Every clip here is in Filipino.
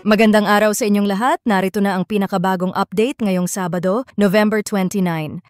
Magandang araw sa inyong lahat. Narito na ang pinakabagong update ngayong Sabado, November 29.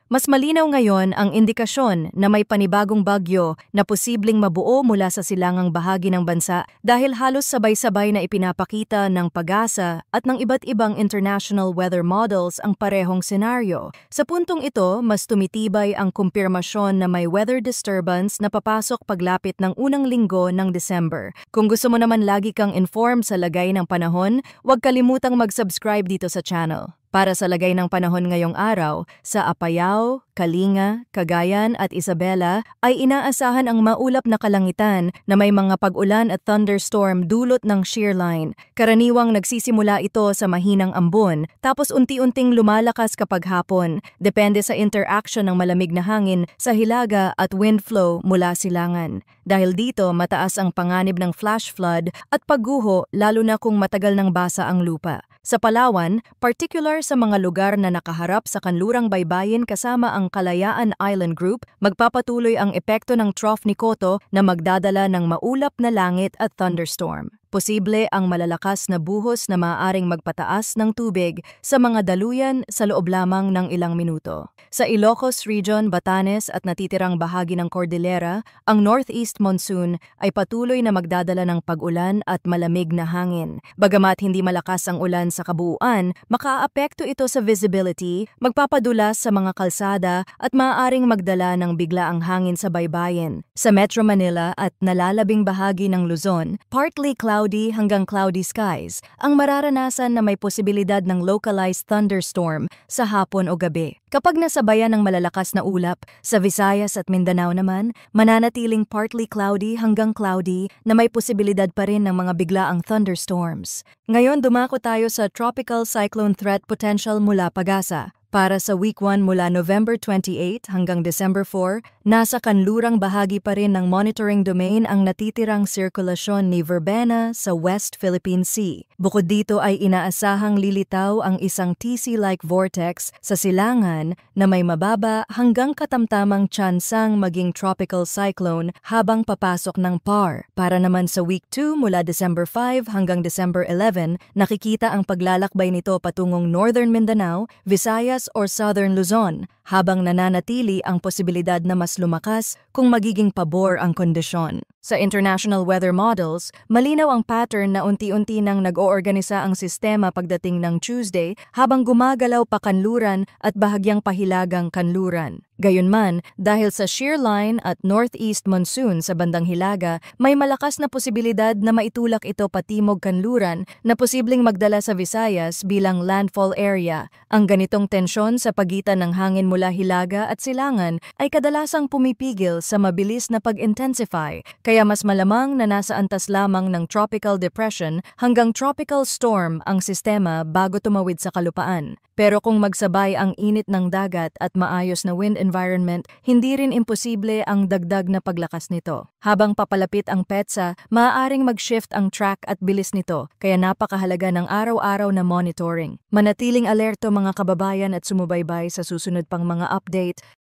Mas malinaw ngayon ang indikasyon na may panibagong bagyo na posibleng mabuo mula sa silangang bahagi ng bansa dahil halos sabay-sabay na ipinapakita ng PAGASA at ng iba't ibang international weather models ang parehong senaryo. Sa puntong ito, mas tumitibay ang kumpirmasyon na may weather disturbance na papasok paglapit ng unang linggo ng December. Kung gusto mo naman lagi kang informed sa lagay ng panahon, huwag kalimutang mag-subscribe dito sa channel. Para sa lagay ng panahon ngayong araw, sa Apayao, Kalinga, Cagayan at Isabela ay inaasahan ang maulap na kalangitan na may mga pag-ulan at thunderstorm dulot ng shear line. Karaniwang nagsisimula ito sa mahinang ambon, tapos unti-unting lumalakas kapag hapon, depende sa interaction ng malamig na hangin sa hilaga at wind flow mula silangan. Dahil dito, mataas ang panganib ng flash flood at pagguho lalo na kung matagal nang basa ang lupa. Sa Palawan, particular sa mga lugar na nakaharap sa kanlurang baybayin kasama ang Kalayaan Island Group, magpapatuloy ang epekto ng trough ni Koto na magdadala ng maulap na langit at thunderstorm. Posible ang malalakas na buhos na maaaring magpataas ng tubig sa mga daluyan sa loob lamang ng ilang minuto. Sa Ilocos Region, Batanes at natitirang bahagi ng Cordillera, ang northeast monsoon ay patuloy na magdadala ng pag-ulan at malamig na hangin. Bagamat hindi malakas ang ulan sa kabuuan, makaapekto ito sa visibility, magpapadulas sa mga kalsada at maaaring magdala ng biglaang hangin sa baybayin. Sa Metro Manila at nalalabing bahagi ng Luzon, partly cloudy hanggang cloudy skies, ang mararanasan na may posibilidad ng localized thunderstorm sa hapon o gabi. Kapag nasabayan ng malalakas na ulap, sa Visayas at Mindanao naman, mananatiling partly cloudy hanggang cloudy na may posibilidad pa rin ng mga biglaang thunderstorms. Ngayon dumako tayo sa tropical cyclone threat potential mula PAGASA. Para sa week 1 mula November 28 hanggang December 4, nasa kanlurang bahagi pa rin ng monitoring domain ang natitirang sirkulasyon ni Verbena sa West Philippine Sea. Bukod dito ay inaasahang lilitaw ang isang TC-like vortex sa silangan na may mababa hanggang katamtamang tsansang maging tropical cyclone habang papasok ng PAR. Para naman sa week 2 mula December 5 hanggang December 11, nakikita ang paglalakbay nito patungong Northern Mindanao, Visayas or Southern Luzon, habang nananatili ang posibilidad na mas lumakas kung magiging pabor ang kondisyon. Sa international weather models, malinaw ang pattern na unti-unti nang nag-oorganisa ang sistema pagdating ng Tuesday habang gumagalaw pa kanluran at bahagyang pahilagang kanluran. Gayunman, dahil sa shear line at northeast monsoon sa bandang hilaga, may malakas na posibilidad na maitulak ito patimog kanluran na posibleng magdala sa Visayas bilang landfall area. Ang ganitong tensyon sa pagitan ng hangin mula hilaga at silangan ay kadalasang pumipigil sa mabilis na pag-intensify, kaya mas malamang na nasa antas lamang ng tropical depression hanggang tropical storm ang sistema bago tumawid sa kalupaan. Pero kung magsabay ang init ng dagat at maayos na wind environment, hindi rin imposible ang dagdag na paglakas nito. Habang papalapit ang petsa, maaaring mag-shift ang track at bilis nito, kaya napakahalaga ng araw-araw na monitoring. Manatiling alerto mga kababayan at sumubaybay sa susunod pang mga update.